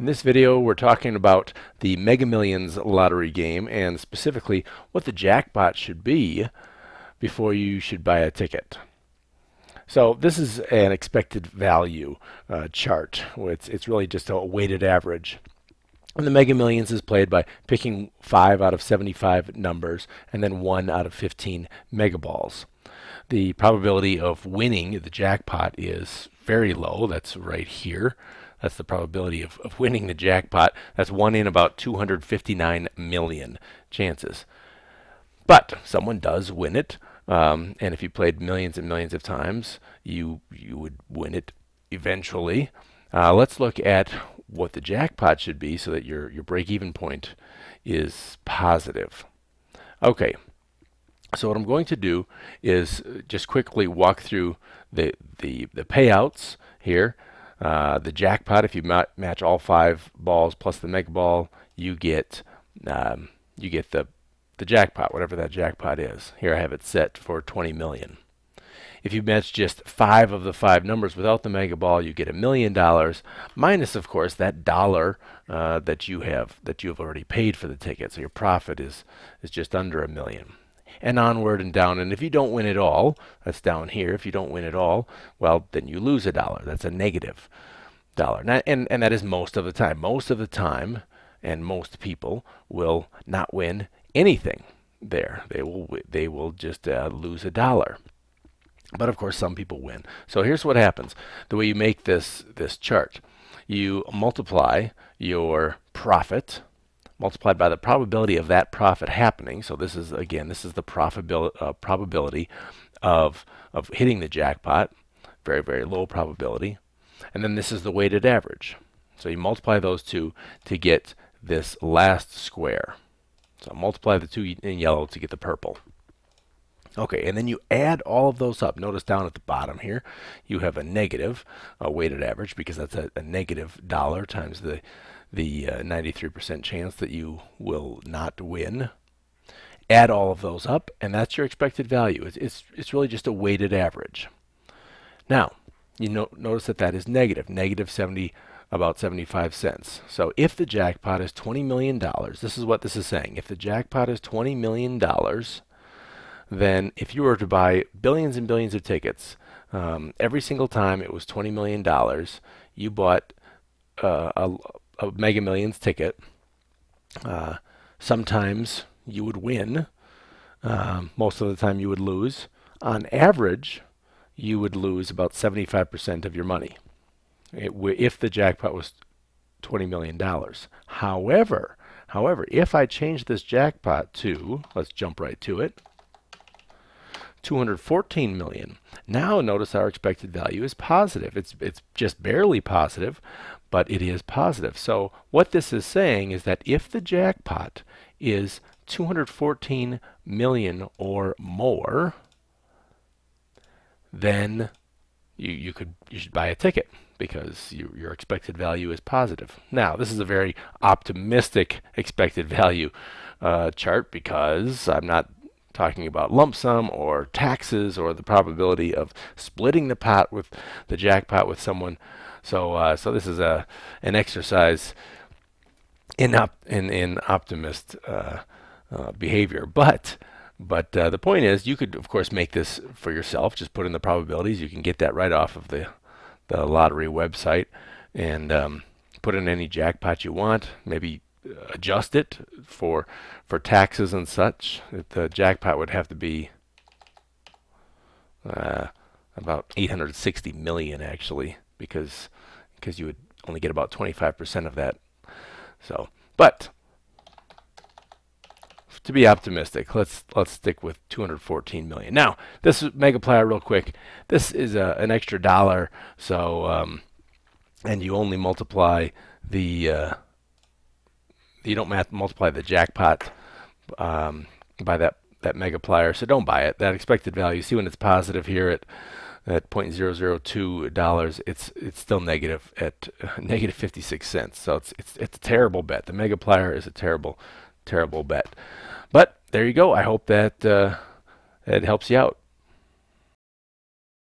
In this video, we're talking about the Mega Millions lottery game and specifically what the jackpot should be before you should buy a ticket. So this is an expected value chart. It's really just a weighted average. And the Mega Millions is played by picking 5 out of 75 numbers and then 1 out of 15 mega balls. The probability of winning the jackpot is very low. That's right here. That's the probability of winning the jackpot. That's 1 in about 259 million chances. But someone does win it. And if you played millions and millions of times, you would win it eventually. Let's look at what the jackpot should be so that your break-even point is positive. Okay, so what I'm going to do is just quickly walk through the payouts here. The jackpot, if you match all 5 balls plus the mega ball, you get the jackpot, whatever that jackpot is. Here I have it set for 20 million. If you match just 5 of the 5 numbers without the mega ball, you get $1 million, minus, of course, that dollar that you have already paid for the ticket. So your profit is just under $1 million. And onward and down. And if you don't win at all, that's down here. If you don't win at all, well, then you lose $1. That's a negative dollar. And that is most of the time. Most of the time, and most people will not win anything there. They will just lose $1. But of course, some people win. So here's what happens. The way you make this chart, you multiply your profit multiplied by the probability of that profit happening. So this is the probability of hitting the jackpot. Very, very low probability. And then this is the weighted average. So you multiply those two to get this last square. So multiply the two in yellow to get the purple. Okay, and then you add all of those up. Notice down at the bottom here, you have a negative weighted average because that's a negative dollar times the 93% chance that you will not win. Add all of those up, and that's your expected value. It's really just a weighted average. Now, you notice that is negative 70, about 75 cents. So if the jackpot is $20 million, this is what this is saying. If the jackpot is $20 million, then if you were to buy billions and billions of tickets, every single time it was $20 million, you bought a Mega Millions ticket. Sometimes you would win. Most of the time you would lose. On average, you would lose about 75% of your money if the jackpot was $20 million. However, if I change this jackpot to, let's jump right to it, 214 million. Now notice our expected value is positive. It's just barely positive, but it is positive. So what this is saying is that if the jackpot is 214 million or more, then you should buy a ticket because your expected value is positive. Now this is a very optimistic expected value chart because I'm not talking about lump sum or taxes or the probability of splitting the pot with the jackpot with someone. So this is an exercise in optimist behavior. But the point is, you could of course make this for yourself. Just put in the probabilities. You can get that right off of the lottery website and put in any jackpot you want. Maybe adjust it for taxes and such. The jackpot would have to be about 860 million actually, because you would only get about 25% of that. So, but to be optimistic, let's stick with 214 million. Now, this is Megaplier real quick. This is an extra dollar, so and you only multiply the you don't multiply the jackpot by that Megaplier, so don't buy it. That expected value, see when it's positive here at $0.002, it's still negative at negative 56 cents. So it's a terrible bet. The Megaplier is a terrible bet. But there you go. I hope that it helps you out.